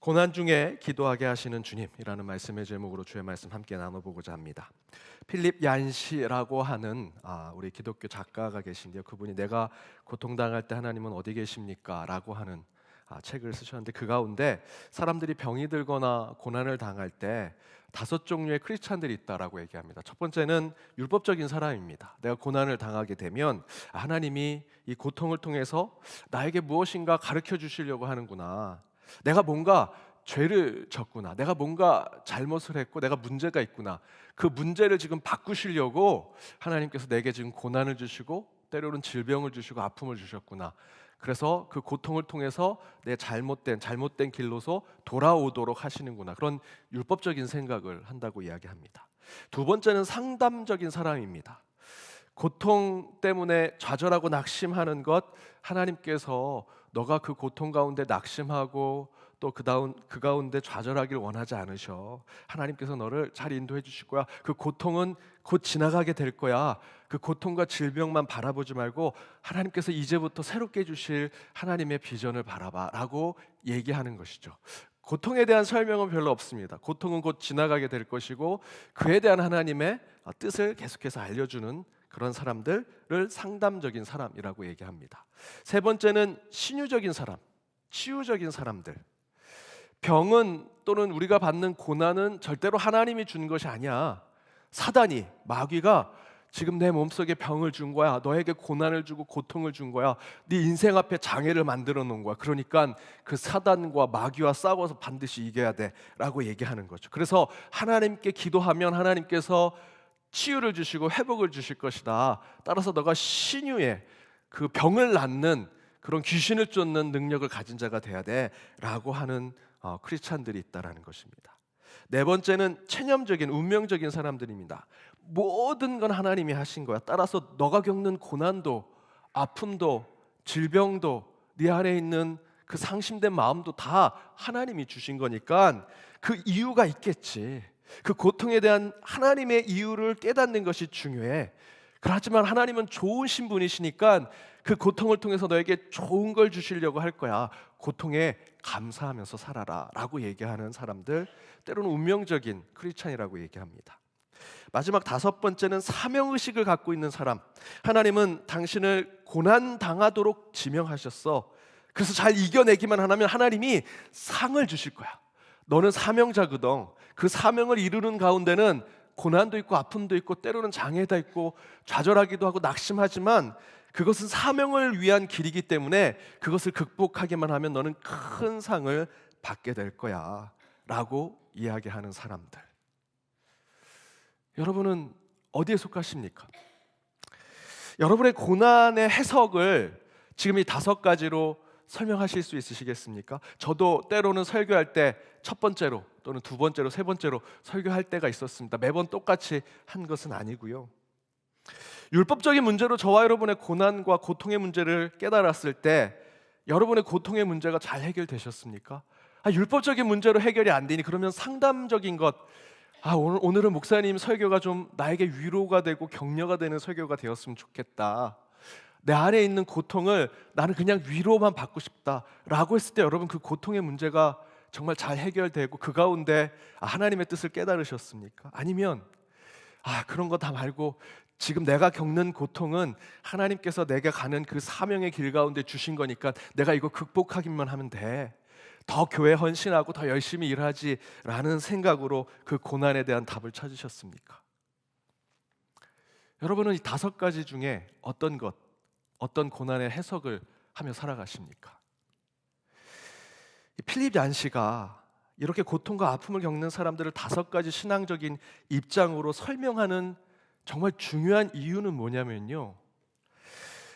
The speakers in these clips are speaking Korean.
고난 중에 기도하게 하시는 주님이라는 말씀의 제목으로 주의 말씀 함께 나눠보고자 합니다. 필립 얀시라고 하는 우리 기독교 작가가 계신데요. 그분이 내가 고통당할 때 하나님은 어디 계십니까? 라고 하는 책을 쓰셨는데, 그 가운데 사람들이 병이 들거나 고난을 당할 때 5종류의 크리스찬들이 있다라고 얘기합니다. 첫 번째는 율법적인 사람입니다. 내가 고난을 당하게 되면 하나님이 이 고통을 통해서 나에게 무엇인가 가르쳐 주시려고 하는구나, 내가 뭔가 죄를 졌구나, 내가 뭔가 잘못을 했고 내가 문제가 있구나, 그 문제를 지금 바꾸시려고 하나님께서 내게 지금 고난을 주시고 때로는 질병을 주시고 아픔을 주셨구나, 그래서 그 고통을 통해서 내 잘못된 길로서 돌아오도록 하시는구나, 그런 율법적인 생각을 한다고 이야기합니다. 두 번째는 상담적인 사람입니다. 고통 때문에 좌절하고 낙심하는 것, 하나님께서 너가 그 고통 가운데 낙심하고 또 그 가운데 좌절하길 원하지 않으셔. 하나님께서 너를 잘 인도해 주실 거야. 그 고통은 곧 지나가게 될 거야. 그 고통과 질병만 바라보지 말고 하나님께서 이제부터 새롭게 주실 하나님의 비전을 바라봐 라고 얘기하는 것이죠. 고통에 대한 설명은 별로 없습니다. 고통은 곧 지나가게 될 것이고 그에 대한 하나님의 뜻을 계속해서 알려주는 그런 사람들을 상담적인 사람이라고 얘기합니다. 세 번째는 신유적인 사람, 치유적인 사람들. 병은 또는 우리가 받는 고난은 절대로 하나님이 준 것이 아니야. 사단이, 마귀가 지금 내 몸속에 병을 준 거야. 너에게 고난을 주고 고통을 준 거야. 네 인생 앞에 장애를 만들어 놓은 거야. 그러니까 그 사단과 마귀와 싸워서 반드시 이겨야 돼 라고 얘기하는 거죠. 그래서 하나님께 기도하면 하나님께서 치유를 주시고 회복을 주실 것이다. 따라서 너가 신유의 그 병을 낫는 그런 귀신을 쫓는 능력을 가진 자가 돼야 돼 라고 하는 크리스찬들이 있다라는 것입니다. 네 번째는 체념적인 운명적인 사람들입니다. 모든 건 하나님이 하신 거야. 따라서 너가 겪는 고난도, 아픔도, 질병도, 네 안에 있는 그 상심된 마음도 다 하나님이 주신 거니까 그 이유가 있겠지. 그 고통에 대한 하나님의 이유를 깨닫는 것이 중요해. 그렇지만 하나님은 좋으신 분이시니까 그 고통을 통해서 너에게 좋은 걸 주시려고 할 거야. 고통에 감사하면서 살아라 라고 얘기하는 사람들, 때로는 운명적인 크리스찬이라고 얘기합니다. 마지막 다섯 번째는 사명의식을 갖고 있는 사람. 하나님은 당신을 고난 당하도록 지명하셨어. 그래서 잘 이겨내기만 하면 하나님이 상을 주실 거야. 너는 사명자거든. 그 사명을 이루는 가운데는 고난도 있고 아픔도 있고 때로는 장애도 있고 좌절하기도 하고 낙심하지만 그것은 사명을 위한 길이기 때문에 그것을 극복하기만 하면 너는 큰 상을 받게 될 거야 라고 이야기하는 사람들. 여러분은 어디에 속하십니까? 여러분의 고난의 해석을 지금 이 5가지로 설명하실 수 있으시겠습니까? 저도 때로는 설교할 때 첫 번째로 또는 두 번째로 세 번째로 설교할 때가 있었습니다. 매번 똑같이 한 것은 아니고요. 율법적인 문제로 저와 여러분의 고난과 고통의 문제를 깨달았을 때 여러분의 고통의 문제가 잘 해결되셨습니까? 율법적인 문제로 해결이 안 되니 그러면 상담적인 것, 오늘은 목사님 설교가 좀 나에게 위로가 되고 격려가 되는 설교가 되었으면 좋겠다. 내 안에 있는 고통을 나는 그냥 위로만 받고 싶다라고 했을 때 여러분 그 고통의 문제가 정말 잘 해결되고 그 가운데 하나님의 뜻을 깨달으셨습니까? 아니면 그런 거 다 말고 지금 내가 겪는 고통은 하나님께서 내가 가는 그 사명의 길 가운데 주신 거니까 내가 이거 극복하기만 하면 돼. 더 교회 헌신하고 더 열심히 일하지라는 생각으로 그 고난에 대한 답을 찾으셨습니까? 여러분은 이 5가지 중에 어떤 고난의 해석을 하며 살아가십니까? 필립 얀시가 이렇게 고통과 아픔을 겪는 사람들을 5가지 신앙적인 입장으로 설명하는 정말 중요한 이유는 뭐냐면요,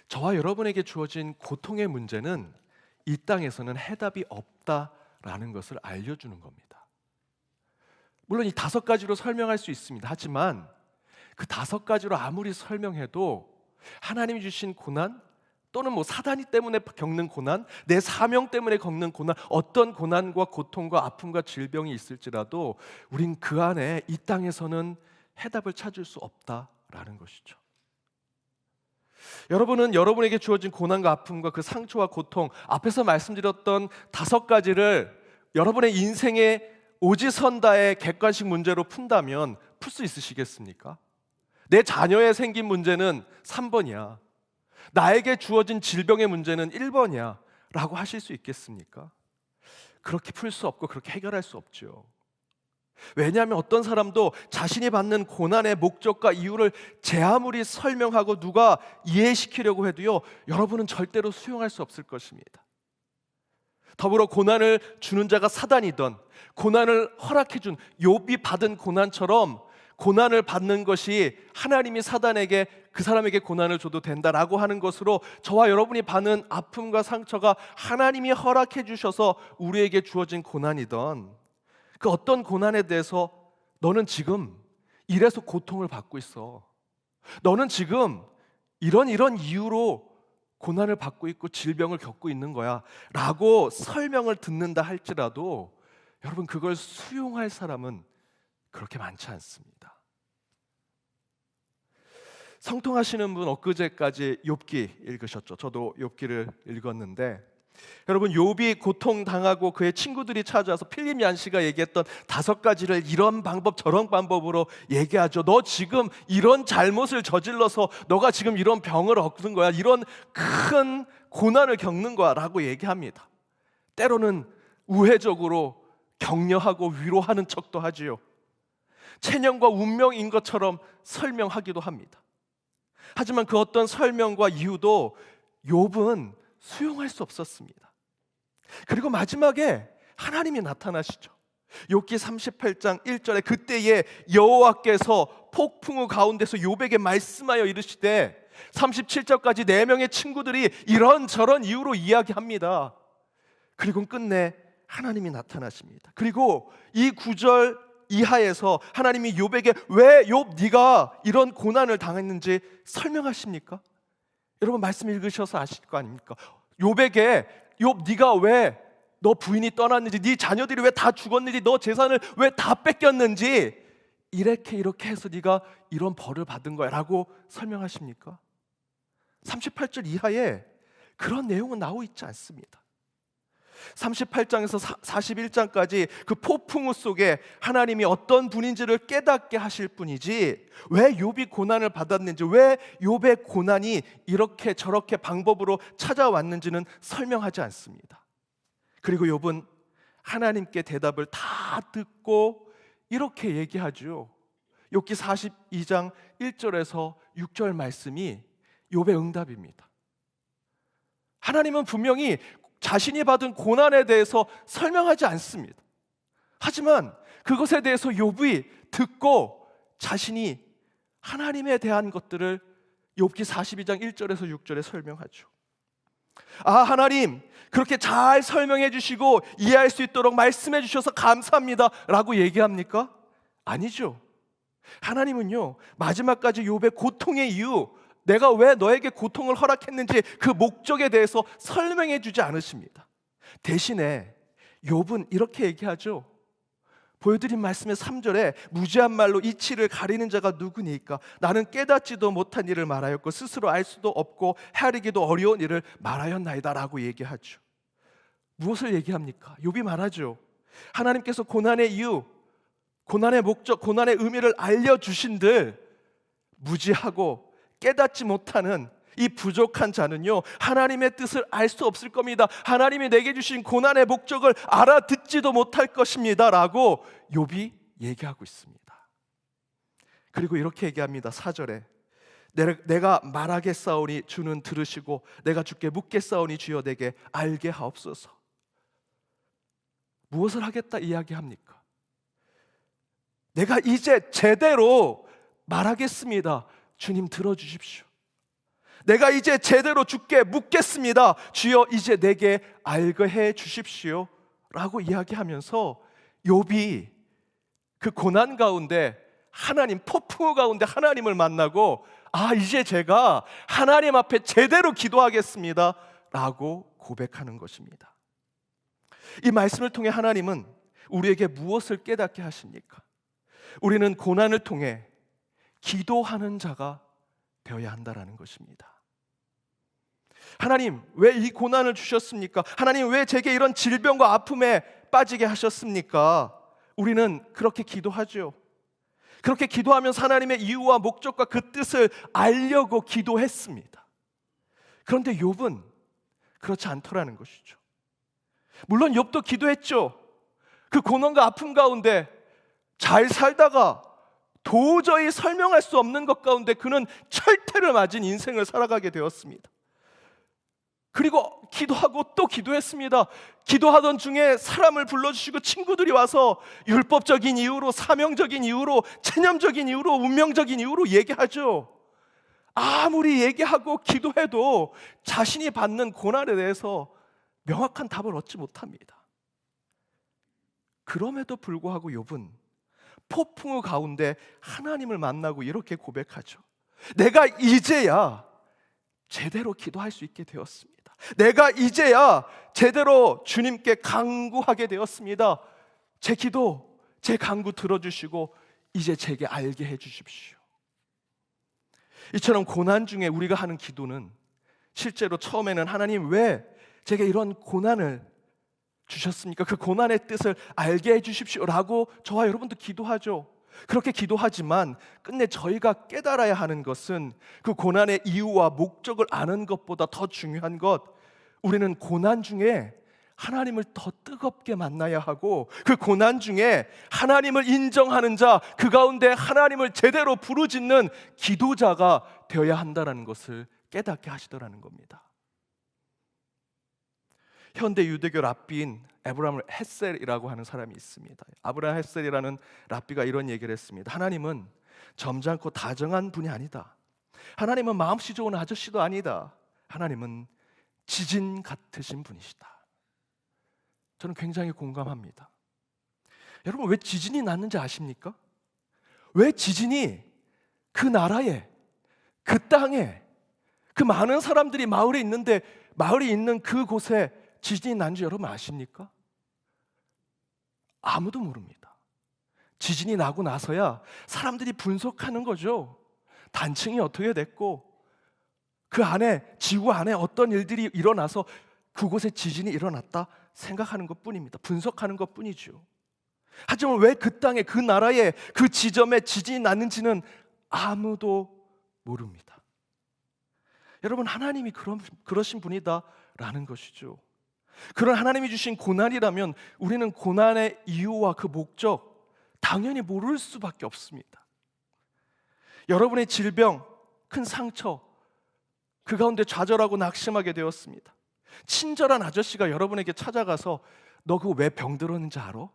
저와 여러분에게 주어진 고통의 문제는 이 땅에서는 해답이 없다라는 것을 알려주는 겁니다. 물론 이 5가지로 설명할 수 있습니다. 하지만 그 5가지로 아무리 설명해도 하나님이 주신 고난 또는 사단이 때문에 겪는 고난, 내 사명 때문에 겪는 고난, 어떤 고난과 고통과 아픔과 질병이 있을지라도 우린 그 안에 이 땅에서는 해답을 찾을 수 없다라는 것이죠. 여러분은 여러분에게 주어진 고난과 아픔과 그 상처와 고통, 앞에서 말씀드렸던 5가지를 여러분의 인생의 오지선다의 객관식 문제로 푼다면 풀 수 있으시겠습니까? 내 자녀에 생긴 문제는 3번이야. 나에게 주어진 질병의 문제는 1번이야. 라고 하실 수 있겠습니까? 그렇게 풀 수 없고 그렇게 해결할 수 없죠. 왜냐하면 어떤 사람도 자신이 받는 고난의 목적과 이유를 제 아무리 설명하고 누가 이해시키려고 해도요, 여러분은 절대로 수용할 수 없을 것입니다. 더불어 고난을 주는 자가 사단이던, 고난을 허락해준 욥이 받은 고난처럼 고난을 받는 것이 하나님이 사단에게, 그 사람에게 고난을 줘도 된다라고 하는 것으로 저와 여러분이 받는 아픔과 상처가 하나님이 허락해 주셔서 우리에게 주어진 고난이던, 그 어떤 고난에 대해서 너는 지금 이래서 고통을 받고 있어, 너는 지금 이런 이유로 고난을 받고 있고 질병을 겪고 있는 거야 라고 설명을 듣는다 할지라도 여러분, 그걸 수용할 사람은 그렇게 많지 않습니다. 성통하시는 분 엊그제까지 욥기 읽으셨죠? 저도 욥기를 읽었는데, 여러분, 욥이 고통당하고 그의 친구들이 찾아와서 필립 얀시가 얘기했던 5가지를 이런 방법 저런 방법으로 얘기하죠. 너 지금 이런 잘못을 저질러서 너가 지금 이런 병을 얻는 거야, 이런 큰 고난을 겪는 거야 라고 얘기합니다. 때로는 우회적으로 격려하고 위로하는 척도 하지요. 체념과 운명인 것처럼 설명하기도 합니다. 하지만 그 어떤 설명과 이유도 욥은 수용할 수 없었습니다. 그리고 마지막에 하나님이 나타나시죠. 욥기 38장 1절에 그때에 여호와께서 폭풍우 가운데서 욥에게 말씀하여 이르시되, 37절까지 4명의 친구들이 이런저런 이유로 이야기합니다. 그리고 끝내 하나님이 나타나십니다. 그리고 이 9절 이하에서 하나님이 욥에게 왜 욥 네가 이런 고난을 당했는지 설명하십니까? 여러분, 말씀 읽으셔서 아실 거 아닙니까? 욥에게 욥 네가 왜 너 부인이 떠났는지, 네 자녀들이 왜 다 죽었는지, 너 재산을 왜 다 뺏겼는지, 이렇게 해서 네가 이런 벌을 받은 거야 라고 설명하십니까? 38절 이하에 그런 내용은 나오고 있지 않습니다. 38장에서 41장까지 그 폭풍우 속에 하나님이 어떤 분인지를 깨닫게 하실 뿐이지, 왜 욥이 고난을 받았는지, 왜 욥의 고난이 이렇게 저렇게 방법으로 찾아왔는지는 설명하지 않습니다. 그리고 욥은 하나님께 대답을 다 듣고 이렇게 얘기하죠. 욥기 42장 1절에서 6절 말씀이 욥의 응답입니다. 하나님은 분명히 자신이 받은 고난에 대해서 설명하지 않습니다. 하지만 그것에 대해서 욥이 듣고 자신이 하나님에 대한 것들을 욥기 42장 1절에서 6절에 설명하죠. 아, 하나님 그렇게 잘 설명해 주시고 이해할 수 있도록 말씀해 주셔서 감사합니다 라고 얘기합니까? 아니죠. 하나님은요, 마지막까지 욥의 고통의 이유, 내가 왜 너에게 고통을 허락했는지 그 목적에 대해서 설명해 주지 않으십니다. 대신에 욥은 이렇게 얘기하죠. 보여드린 말씀의 3절에 무지한 말로 이치를 가리는 자가 누구니까? 나는 깨닫지도 못한 일을 말하였고 스스로 알 수도 없고 헤아리기도 어려운 일을 말하였나이다 라고 얘기하죠. 무엇을 얘기합니까? 욥이 말하죠. 하나님께서 고난의 이유, 고난의 목적, 고난의 의미를 알려주신들 무지하고 깨닫지 못하는 이 부족한 자는요, 하나님의 뜻을 알 수 없을 겁니다. 하나님이 내게 주신 고난의 목적을 알아듣지도 못할 것입니다 라고 욥이 얘기하고 있습니다. 그리고 이렇게 얘기합니다. 4절에 내가 말하겠사오니 주는 들으시고 내가 주께 묻겠사오니 주여 내게 알게 하옵소서. 무엇을 하겠다 이야기합니까? 내가 이제 제대로 말하겠습니다. 주님 들어주십시오. 내가 이제 제대로 주께 묻겠습니다. 주여 이제 내게 알게 해 주십시오 라고 이야기하면서 욥이 그 고난 가운데 하나님, 폭풍우 가운데 하나님을 만나고, 아, 이제 제가 하나님 앞에 제대로 기도하겠습니다 라고 고백하는 것입니다. 이 말씀을 통해 하나님은 우리에게 무엇을 깨닫게 하십니까? 우리는 고난을 통해 기도하는 자가 되어야 한다라는 것입니다. 하나님 왜 이 고난을 주셨습니까? 하나님 왜 제게 이런 질병과 아픔에 빠지게 하셨습니까? 우리는 그렇게 기도하죠. 그렇게 기도하면서 하나님의 이유와 목적과 그 뜻을 알려고 기도했습니다. 그런데 욥은 그렇지 않더라는 것이죠. 물론 욥도 기도했죠. 그 고난과 아픔 가운데 잘 살다가 도저히 설명할 수 없는 것 가운데 그는 철퇴를 맞은 인생을 살아가게 되었습니다. 그리고 기도하고 또 기도했습니다. 기도하던 중에 사람을 불러주시고 친구들이 와서 율법적인 이유로, 사명적인 이유로, 체념적인 이유로, 운명적인 이유로 얘기하죠. 아무리 얘기하고 기도해도 자신이 받는 고난에 대해서 명확한 답을 얻지 못합니다. 그럼에도 불구하고 욥은 폭풍우 가운데 하나님을 만나고 이렇게 고백하죠. 내가 이제야 제대로 기도할 수 있게 되었습니다. 내가 이제야 제대로 주님께 간구하게 되었습니다. 제 기도, 제 간구 들어주시고 이제 제게 알게 해주십시오. 이처럼 고난 중에 우리가 하는 기도는 실제로 처음에는 하나님 왜 제게 이런 고난을 주셨습니까? 그 고난의 뜻을 알게 해주십시오 라고 저와 여러분도 기도하죠. 그렇게 기도하지만 끝내 저희가 깨달아야 하는 것은 그 고난의 이유와 목적을 아는 것보다 더 중요한 것, 우리는 고난 중에 하나님을 더 뜨겁게 만나야 하고 그 고난 중에 하나님을 인정하는 자, 그 가운데 하나님을 제대로 부르짖는 기도자가 되어야 한다는 것을 깨닫게 하시더라는 겁니다. 현대 유대교 랍비인 에브라함 햇셀이라고 하는 사람이 있습니다. 아브라함 햇셀이라는 랍비가 이런 얘기를 했습니다. 하나님은 점잖고 다정한 분이 아니다. 하나님은 마음씨 좋은 아저씨도 아니다. 하나님은 지진 같으신 분이시다. 저는 굉장히 공감합니다. 여러분, 왜 지진이 났는지 아십니까? 왜 지진이 그 나라에, 그 땅에, 그 많은 사람들이 마을에 있는데 마을이 있는 그곳에 지진이 난지 여러분 아십니까? 아무도 모릅니다. 지진이 나고 나서야 사람들이 분석하는 거죠. 단층이 어떻게 됐고 그 안에, 지구 안에 어떤 일들이 일어나서 그곳에 지진이 일어났다 생각하는 것뿐입니다. 분석하는 것뿐이죠. 하지만 왜 그 땅에, 그 나라에, 그 지점에 지진이 났는지는 아무도 모릅니다. 여러분, 하나님이 그러신 분이다라는 것이죠. 그런 하나님이 주신 고난이라면 우리는 고난의 이유와 그 목적 당연히 모를 수밖에 없습니다. 여러분의 질병, 큰 상처, 그 가운데 좌절하고 낙심하게 되었습니다. 친절한 아저씨가 여러분에게 찾아가서 너 그거 왜 병들었는지 알아?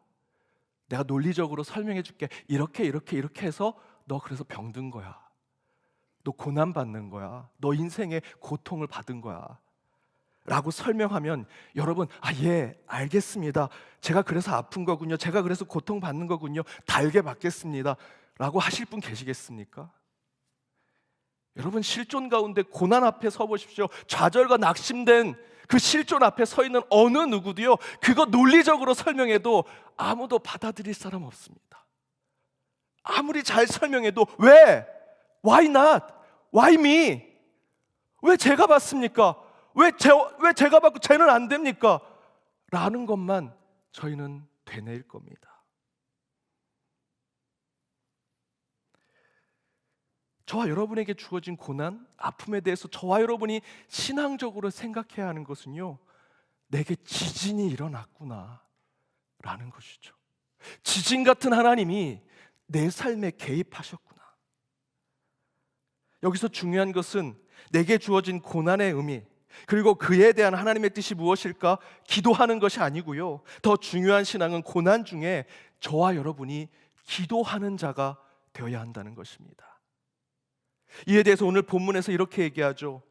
내가 논리적으로 설명해 줄게. 이렇게 해서 너 그래서 병든 거야. 너 고난받는 거야. 너 인생에 고통을 받은 거야 라고 설명하면 여러분, 예, 알겠습니다. 제가 그래서 아픈 거군요. 제가 그래서 고통받는 거군요. 달게 받겠습니다 라고 하실 분 계시겠습니까? 여러분, 실존 가운데 고난 앞에 서 보십시오. 좌절과 낙심된 그 실존 앞에 서 있는 어느 누구도요, 그거 논리적으로 설명해도 아무도 받아들일 사람 없습니다. 아무리 잘 설명해도 왜? Why not? Why me? 왜 제가 받습니까? 왜 제가 받고 쟤는 안 됩니까? 라는 것만 저희는 되뇌일 겁니다. 저와 여러분에게 주어진 고난, 아픔에 대해서 저와 여러분이 신앙적으로 생각해야 하는 것은요, 내게 지진이 일어났구나 라는 것이죠. 지진 같은 하나님이 내 삶에 개입하셨구나. 여기서 중요한 것은 내게 주어진 고난의 의미, 그리고 그에 대한 하나님의 뜻이 무엇일까? 기도하는 것이 아니고요, 더 중요한 신앙은 고난 중에 저와 여러분이 기도하는 자가 되어야 한다는 것입니다. 이에 대해서 오늘 본문에서 이렇게 얘기하죠.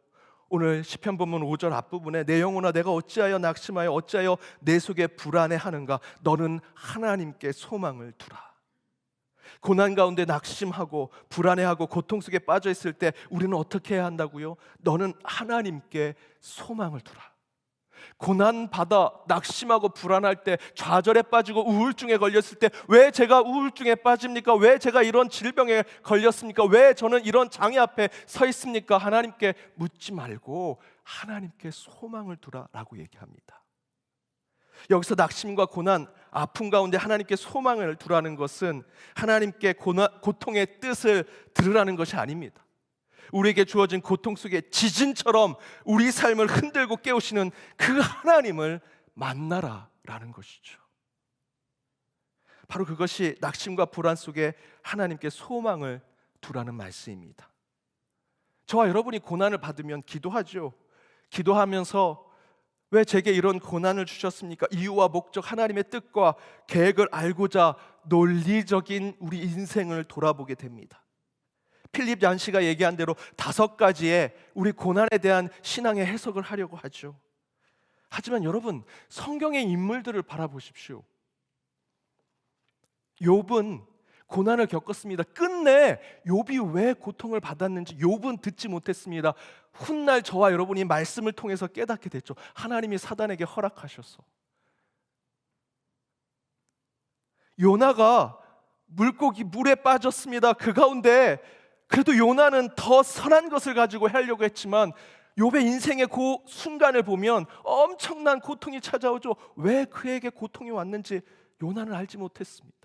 오늘 시편 본문 5절 앞부분에 내 영혼아 내가 어찌하여 낙심하여 어찌하여 내 속에 불안해하는가? 너는 하나님께 소망을 두라. 고난 가운데 낙심하고 불안해하고 고통 속에 빠져 있을 때 우리는 어떻게 해야 한다고요? 너는 하나님께 소망을 두라. 고난 받아 낙심하고 불안할 때, 좌절에 빠지고 우울증에 걸렸을 때 왜 제가 우울증에 빠집니까? 왜 제가 이런 질병에 걸렸습니까? 왜 저는 이런 장애 앞에 서 있습니까? 하나님께 묻지 말고 하나님께 소망을 두라라고 얘기합니다. 여기서 낙심과 고난, 아픔 가운데 하나님께 소망을 두라는 것은 하나님께 고통의 뜻을 들으라는 것이 아닙니다. 우리에게 주어진 고통 속에 지진처럼 우리 삶을 흔들고 깨우시는 그 하나님을 만나라라는 것이죠. 바로 그것이 낙심과 불안 속에 하나님께 소망을 두라는 말씀입니다. 저와 여러분이 고난을 받으면 기도하죠. 기도하면서 왜 제게 이런 고난을 주셨습니까? 이유와 목적, 하나님의 뜻과 계획을 알고자 논리적인 우리 인생을 돌아보게 됩니다. 필립 얀시가 얘기한 대로 5가지의 우리 고난에 대한 신앙의 해석을 하려고 하죠. 하지만 여러분, 성경의 인물들을 바라보십시오. 욥은 고난을 겪었습니다. 끝내 욥이 왜 고통을 받았는지 욥은 듣지 못했습니다. 훗날 저와 여러분이 말씀을 통해서 깨닫게 됐죠. 하나님이 사단에게 허락하셔서. 요나가 물고기 물에 빠졌습니다. 그 가운데 그래도 요나는 더 선한 것을 가지고 하려고 했지만 욥의 인생의 그 순간을 보면 엄청난 고통이 찾아오죠. 왜 그에게 고통이 왔는지 요나는 알지 못했습니다.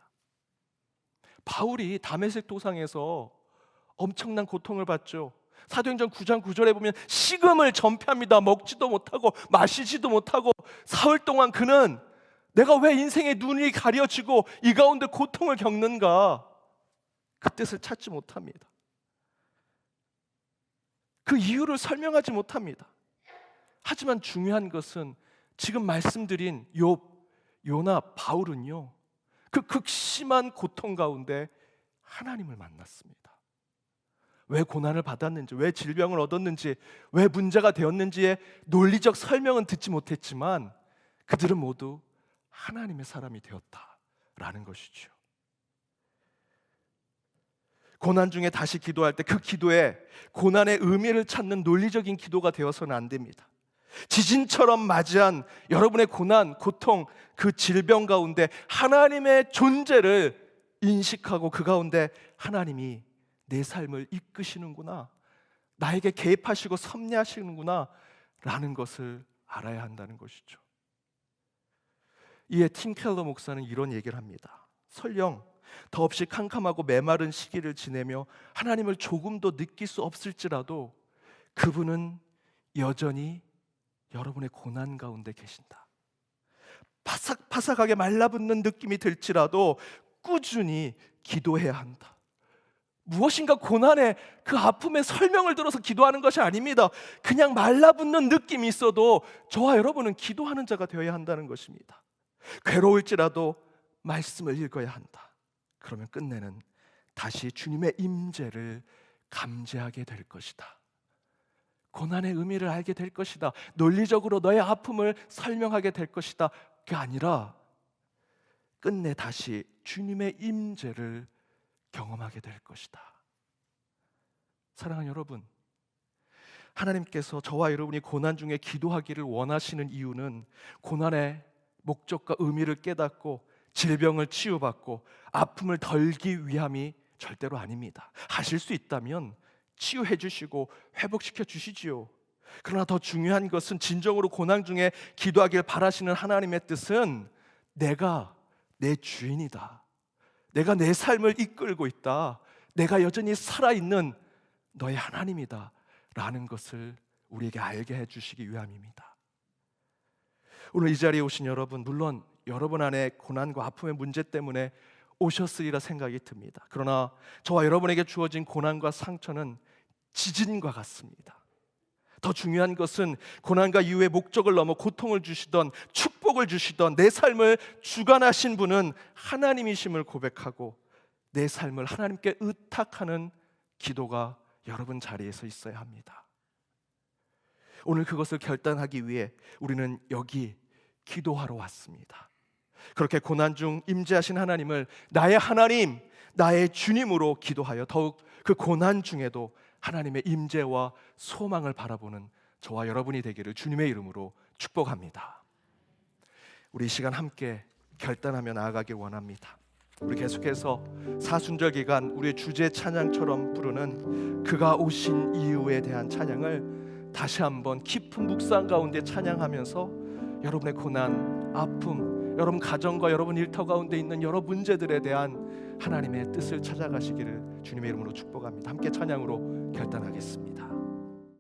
바울이 다메섹 도상에서 엄청난 고통을 받죠. 사도행전 9장 9절에 보면 식음을 전폐합니다. 먹지도 못하고 마시지도 못하고 사흘 동안 그는 내가 왜 인생의 눈이 가려지고 이 가운데 고통을 겪는가, 그 뜻을 찾지 못합니다. 그 이유를 설명하지 못합니다. 하지만 중요한 것은 지금 말씀드린 욥, 요나, 바울은요, 그 극심한 고통 가운데 하나님을 만났습니다. 왜 고난을 받았는지, 왜 질병을 얻었는지, 왜 문제가 되었는지의 논리적 설명은 듣지 못했지만 그들은 모두 하나님의 사람이 되었다라는 것이죠. 고난 중에 다시 기도할 때 그 기도에 고난의 의미를 찾는 논리적인 기도가 되어서는 안 됩니다. 지진처럼 맞이한 여러분의 고난, 고통, 그 질병 가운데 하나님의 존재를 인식하고 그 가운데 하나님이 내 삶을 이끄시는구나, 나에게 개입하시고 섭리하시는구나 라는 것을 알아야 한다는 것이죠. 이에 팀 켈러 목사는 이런 얘기를 합니다. 설령 더없이 캄캄하고 메마른 시기를 지내며 하나님을 조금도 느낄 수 없을지라도 그분은 여전히 여러분의 고난 가운데 계신다. 바삭바삭하게 말라붙는 느낌이 들지라도 꾸준히 기도해야 한다. 무엇인가 고난의 그 아픔의 설명을 들어서 기도하는 것이 아닙니다. 그냥 말라붙는 느낌이 있어도 저와 여러분은 기도하는 자가 되어야 한다는 것입니다. 괴로울지라도 말씀을 읽어야 한다. 그러면 끝내는 다시 주님의 임재를 감지하게 될 것이다. 고난의 의미를 알게 될 것이다. 논리적으로 너의 아픔을 설명하게 될 것이다. 그게 아니라 끝내 다시 주님의 임재를 경험하게 될 것이다. 사랑하는 여러분, 하나님께서 저와 여러분이 고난 중에 기도하기를 원하시는 이유는 고난의 목적과 의미를 깨닫고 질병을 치유받고 아픔을 덜기 위함이 절대로 아닙니다. 하실 수 있다면 치유해 주시고 회복시켜 주시지요. 그러나 더 중요한 것은 진정으로 고난 중에 기도하길 바라시는 하나님의 뜻은 내가 내 주인이다. 내가 내 삶을 이끌고 있다. 내가 여전히 살아있는 너의 하나님이다 라는 것을 우리에게 알게 해주시기 위함입니다. 오늘 이 자리에 오신 여러분, 물론 여러분 안에 고난과 아픔의 문제 때문에 오셨으리라 생각이 듭니다. 그러나 저와 여러분에게 주어진 고난과 상처는 지진과 같습니다. 더 중요한 것은 고난과 이후의 목적을 넘어 고통을 주시던 축복을 주시던 내 삶을 주관하신 분은 하나님이심을 고백하고 내 삶을 하나님께 의탁하는 기도가 여러분 자리에서 있어야 합니다. 오늘 그것을 결단하기 위해 우리는 여기 기도하러 왔습니다. 그렇게 고난 중 임재하신 하나님을 나의 하나님, 나의 주님으로 기도하여 더욱 그 고난 중에도 하나님의 임재와 소망을 바라보는 저와 여러분이 되기를 주님의 이름으로 축복합니다. 우리 이 시간 함께 결단하며 나아가길 원합니다. 우리 계속해서 사순절 기간 우리의 주제 찬양처럼 부르는 그가 오신 이유에 대한 찬양을 다시 한번 깊은 묵상 가운데 찬양하면서 여러분의 고난, 아픔, 여러분 가정과 여러분 일터 가운데 있는 여러 문제들에 대한 하나님의 뜻을 찾아가시기를 주님의 이름으로 축복합니다. 함께 찬양으로 결단하겠습니다.